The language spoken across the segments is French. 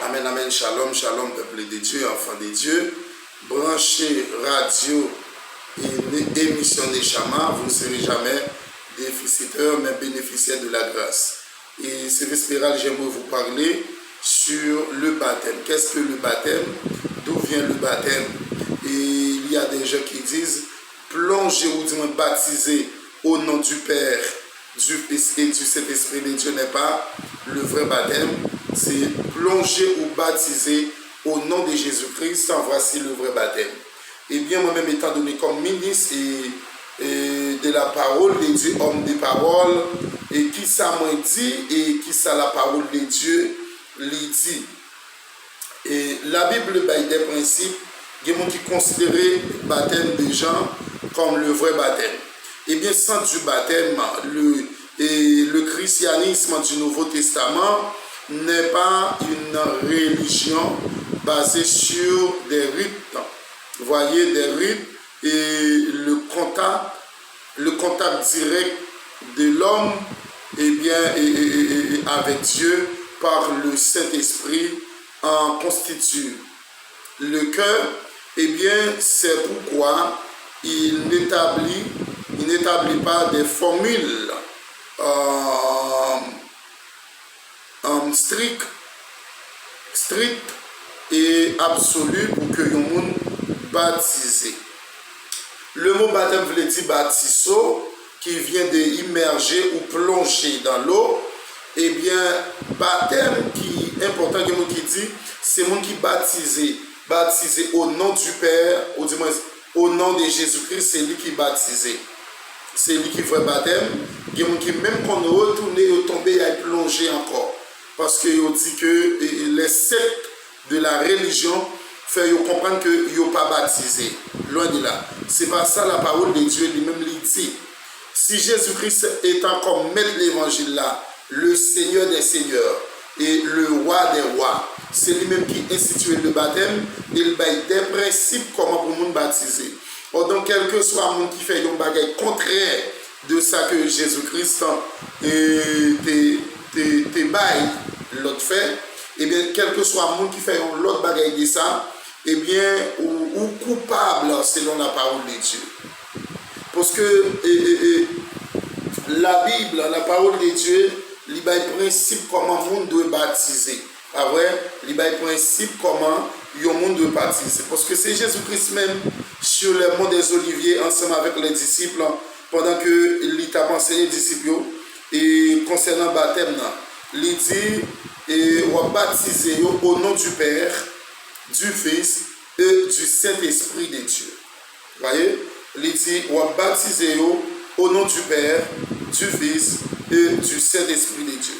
Amen, amen, shalom, shalom, peuple de Dieu, enfant de Dieu. Branchez radio et émission des Chama, vous ne serez jamais déficitaire, mais bénéficiaire de la grâce. Et c'est Vespéral, j'aimerais vous parler sur le baptême. Qu'est-ce que le baptême? D'où vient le baptême? Et il y a des gens qui disent plonger ou du moins baptiser au nom du Père, du Fils et du Saint-Esprit de Dieu n'est pas le vrai baptême. C'est plonger ou baptiser au nom de Jésus-Christ. Voici le vrai baptême. Et bien moi-même étant donné comme ministre et de la parole de Dieu, homme de parole, et qui ça m'a dit et qui ça la parole de Dieu lui dit. Et la Bible a des principes, il y a des gens qui considèrent le baptême des gens comme le vrai baptême. Et bien sans du baptême, le christianisme du Nouveau Testament n'est pas une religion basée sur des rites. Vous voyez, des rites et le contact direct de l'homme avec Dieu par le Saint-Esprit en constitue le cœur. Et bien, c'est pourquoi il n'établit pas des formules strictes et absolues pour que le monde baptisé. Le mot baptême veut dire baptiso, qui vient d'immerger ou plonger dans l'eau. Eh bien, baptême qui est important, qui dit, c'est le monde qui baptisé au nom du Père, ou du moins au nom de Jésus-Christ, c'est lui qui baptisé. C'est lui qui fait baptême. Il y a des gens qui, même quand on retourne, ils tombent et plongé encore. Parce qu'on dit que les sectes de la religion fait comprendre qu'ils ne sont pas baptisés. Loin de là. Ce n'est pas ça la parole de Dieu lui-même lui dit. Si Jésus-Christ étant comme maître de l'évangile là, le Seigneur des seigneurs et le roi des rois, c'est lui-même qui institue le baptême, il baille des principes comment pour nous baptiser. Donc, quel que soit le monde qui fait un bagage contraire de ça que Jésus-Christ te baille l'autre fait, et bien, quel que soit le monde qui fait l'autre bagage de ça, et bien, ou coupable selon la parole de Dieu. Parce que la Bible, la parole de Dieu, il y a un principe comment le monde doit baptiser. Ah ouais, il y a un principe comment le monde doit baptiser. Parce que c'est Jésus-Christ même sur le mont des Oliviers, ensemble avec les disciples, pendant que il t'a enseigné les disciples, et concernant le baptême, il dit, et on va baptiser au nom du Père, du Fils et du Saint-Esprit de Dieu. Vous voyez? Il dit, on va baptiser au nom du Père, du Fils et du Saint-Esprit de Dieu.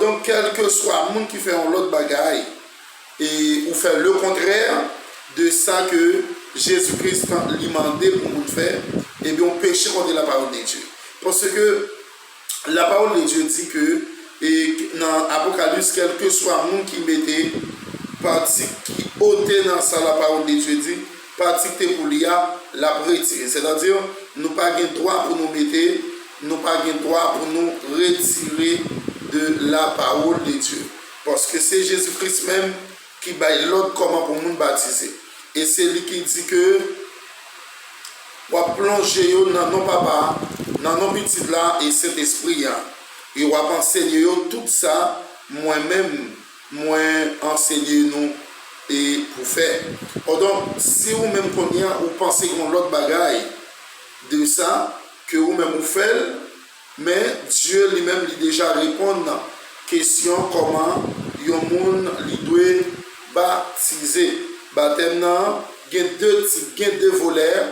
Donc, quel que soit le monde qui fait un autre bagaille, et ou fait le contraire de ça que Jésus-Christ lui demandé pour nous faire, et bien on péche contre la parole de Dieu. Parce que la parole de Dieu dit que, et dans Apocalypse, quel que soit le monde qui mettait, partie qui ôtait dans ça la parole de Dieu dit, partie qui pour l'IA, la retirer. C'est-à-dire, nous n'avons pas le droit pour nous mettre, nous n'avons pas le droit pour nous retirer de la parole de Dieu. Parce que c'est Jésus-Christ même qui baille l'autre comment pour nous baptiser. Et c'est lui qui dit que on va plonger dans nos papas, dans nos petits là et cet esprit. Et on va enseigner tout ça, moi-même, moi enseigner nous et pour faire. Donc, si vous-même vous pensez qu'on l'autre bagaille de ça, que vous-même vous faites, mais Dieu lui-même lui déjà répond à la question comment le monde doit baptiser. Baptême, il y a deux types, il y a deux volets.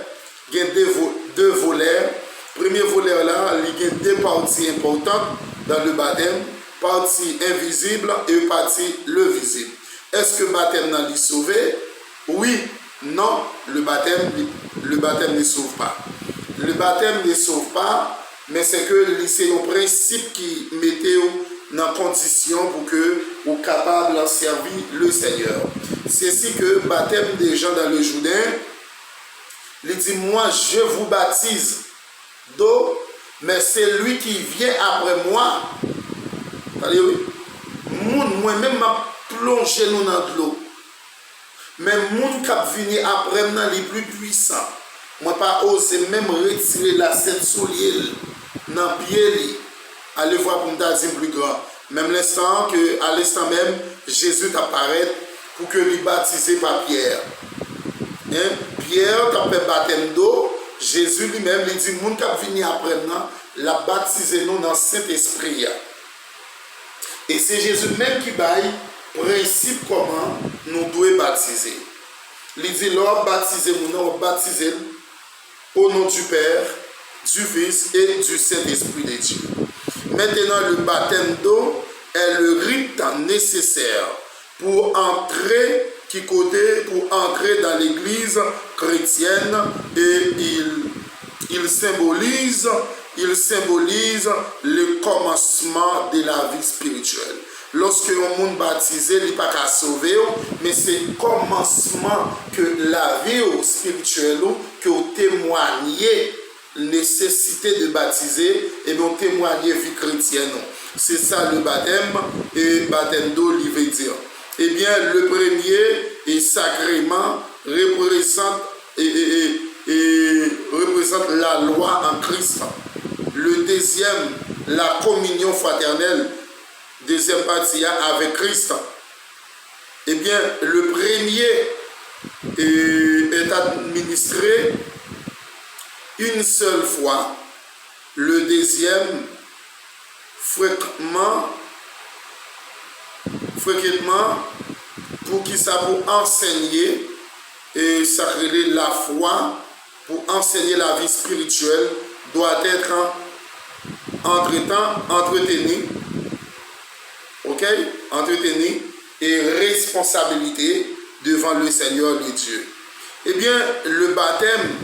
Il y a deux volets. Premier volet là, il y a deux parties importantes dans le baptême, partie invisible et partie le visible. Est-ce que le baptême n'a sauvé? Oui, non, le baptême ne sauve pas. Le baptême ne sauve pas, mais c'est que c'est un principe qui mettait dans condition pour que vous capable de servir le Seigneur. C'est ainsi que le baptême des gens dans le Jourdain, il dit, moi je vous baptise d'eau, mais c'est lui qui vient après moi. Allez, oui. Moi-même, plonger nous dans de l'eau. Mais le monde qui a venu après moi, les plus puissants. Moi, pas osé même retirer la tête sous l'île, dans le pied. Allez voir pour me dire plus grand. Même l'instant que, à l'instant même, Jésus apparaît pour que lui baptisé par Pierre. Hein? Pierre, qui a fait baptême d'eau, Jésus lui-même, il dit, le monde qui a venu après moi, l'a baptisé nous dans le Saint-Esprit. Et c'est Jésus même qui baille principe comment nous devons baptiser. Il dit, l'on baptisé, nous baptisé au nom du Père, du Fils et du Saint-Esprit de Dieu. Maintenant, le baptême d'eau est le rite nécessaire pour entrer dans l'église chrétienne et il symbolise le commencement de la vie spirituelle. Lorsque un monde baptisé, il n'est pas qu'à sauver, mais c'est le commencement que la vie spirituelle, que vous témoignez nécessité de baptiser, et bien témoigner vie chrétienne. C'est ça le baptême, et baptême d'eau, il veut dire. Eh bien, le premier et sacrément représente la loi en Christ. Le deuxième, la communion fraternelle. Deuxième partie avec Christ. Eh bien, le premier est administré une seule fois. Le deuxième, fréquemment, pour qui ça pour enseigner et sacrer la foi, pour enseigner la vie spirituelle, doit être entretenu. Ok? Entretenu et responsabilité devant le Seigneur de Dieu. Eh bien, le baptême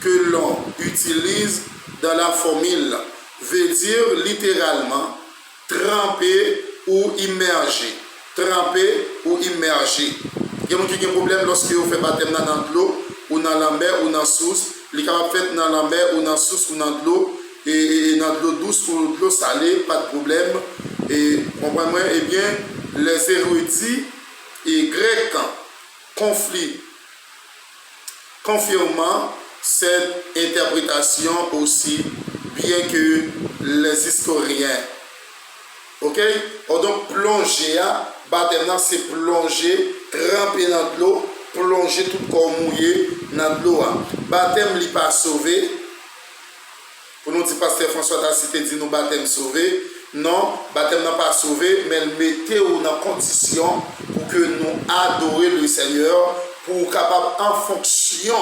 que l'on utilise dans la formule veut dire littéralement tremper ou immerger. Tremper ou immerger. Il y a des gens qui ont un problème lorsque vous faites baptême dans l'eau, ou dans la mer, ou dans la source. Les capables fait dans la mer, ou dans la source, ou dans l'eau, et dans l'eau douce, ou l'eau salée, pas de problème. Et comprenez-moi, eh bien, les érudits et grecs confirmant cette interprétation aussi bien que les historiens. Ok? Donc plonger, baptême c'est plonger, tremper dans l'eau, plonger tout corps mouillé dans l'eau. Baptême n'est pas sauvé. Pour nous dire, pasteur François a cité, dit nous baptême sauvé. Non, baptême n'a pas sauvé, mais mettez-vous dans condition pour que nous adorions le Seigneur, pour capable en fonction,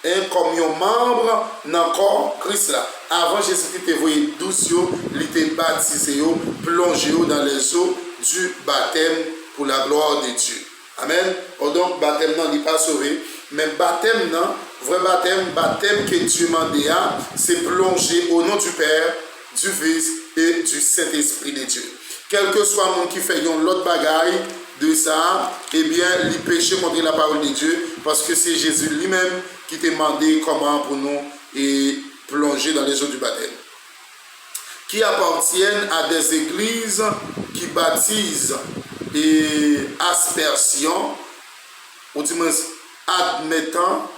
comme un membre dans le corps Christ là. Avant Jésus-Christ était voyé douce, il était baptisé, plongé dans les eaux du baptême pour la gloire de Dieu. Amen. Donc baptême n'est pas sauvé, mais baptême non, vrai baptême que Dieu m'a dit, c'est plonger au nom du Père, du Fils et du Saint-Esprit de Dieu. Quel que soit le monde qui fait l'autre bagaille de ça, eh bien, il péché contre la parole de Dieu, parce que c'est Jésus lui-même qui t'a demandé comment pour nous et plonger dans les eaux du baptême. Qui appartiennent à des églises qui baptisent et aspersion, ou du moins admettant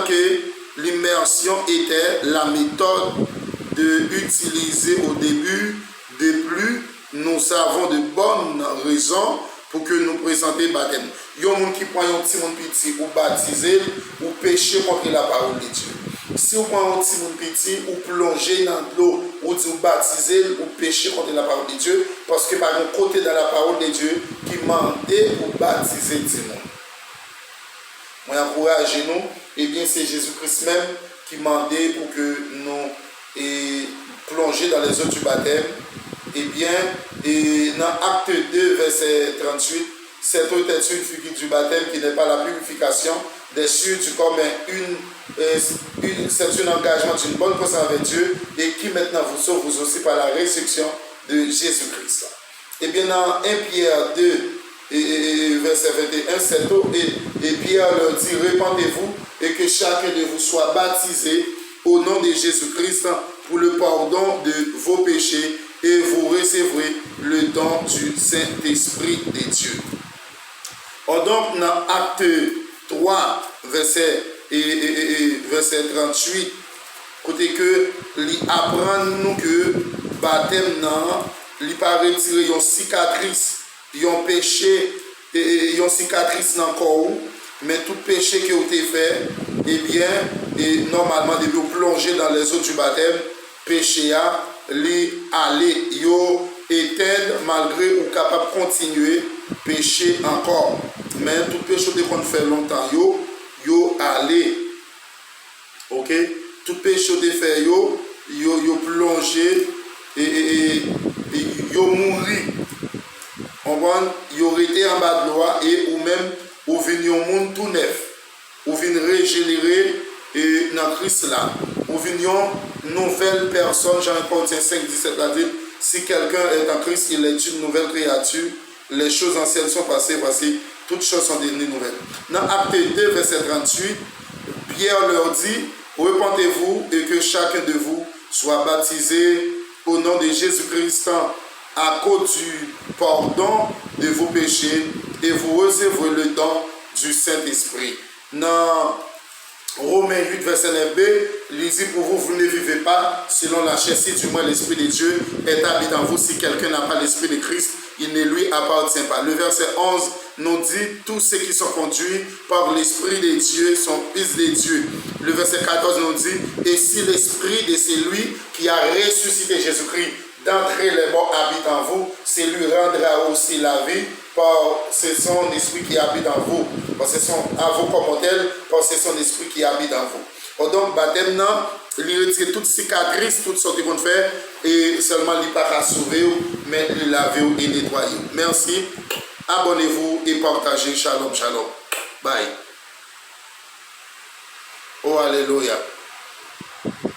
que l'immersion était la méthode d'utiliser au début. De plus, nous avons de bonnes raisons pour que nous présenter le baptême. Il y a des gens qui prennent un petit monde petit ou baptiser ou pécher contre la parole de Dieu. Si vous prenez un petit monde petit ou plonger dans l'eau ou baptiser ou pécher contre la parole de Dieu, parce que par un côté dans la parole de Dieu qui mandait ou baptiser tout le monde. Moi, encouragez-nous, et bien c'est Jésus-Christ même qui mandait pour que nous plonger dans les eaux du baptême. Eh bien, et dans Acte 2, verset 38, cette eau est une figure du baptême qui n'est pas la purification des cieux du corps, mais c'est un engagement d'une bonne conscience avec Dieu et qui maintenant vous sauve vous aussi par la résurrection de Jésus-Christ. Eh bien, dans 1 Pierre 2, verset 21, cette eau, et Pierre leur dit, répandez-vous et que chacun de vous soit baptisé au nom de Jésus-Christ pour le pardon de vos péchés, et vous recevrez le don du Saint-Esprit de Dieu. Donc, dans Acte 3, verset 38, côté que li apprend nous que baptême nan li pas retirer une cicatrice, un péché et une cicatrice dans corps, mais tout péché que vous avez fait, eh bien, et normalement de vous plonger dans les eaux du baptême, péché a li aller yo éteindre malgré ou capable de continuer péché encore, mais tout péché qu'on fait longtemps yo aller, ok. Tout péché de fait yo plongé et yo mouri. On va yo été en bas de loi et ou même ou venu au monde tout neuf. Ou venu régénérer et dans Christ là. Ou venu nouvelle personne. Jean 5, 17 a dit, si quelqu'un est en Christ, il est une nouvelle créature. Les choses anciennes sont passées, voici, toutes choses sont devenues nouvelles. Dans Acte 2, verset 38, Pierre leur dit, repentez-vous et que chacun de vous soit baptisé au nom de Jésus-Christ à cause du pardon de vos péchés et vous recevrez le don du Saint-Esprit. Dans Romains 8, verset 9b, il dit pour vous, vous ne vivez pas selon la chair, si du moins l'Esprit de Dieu est habité en vous. Si quelqu'un n'a pas l'Esprit de Christ, il ne lui appartient pas. Le verset 11 nous dit, tous ceux qui sont conduits par l'Esprit de Dieu sont fils de Dieu. Le verset 14 nous dit, et si l'Esprit de celui qui a ressuscité Jésus-Christ d'entre les morts habite en vous, c'est lui rendra aussi la vie, par c'est son esprit qui habite en vous, parce que son à vos comme tel, parce que c'est son esprit qui habite en vous. Donc baptême non, il retire toute cicatrice, toute sorte qu'on fait, et seulement il pas à sauver, mais il laver et nettoyer. Merci, abonnez-vous et partagez. Shalom, shalom. Bye. Oh alléluia.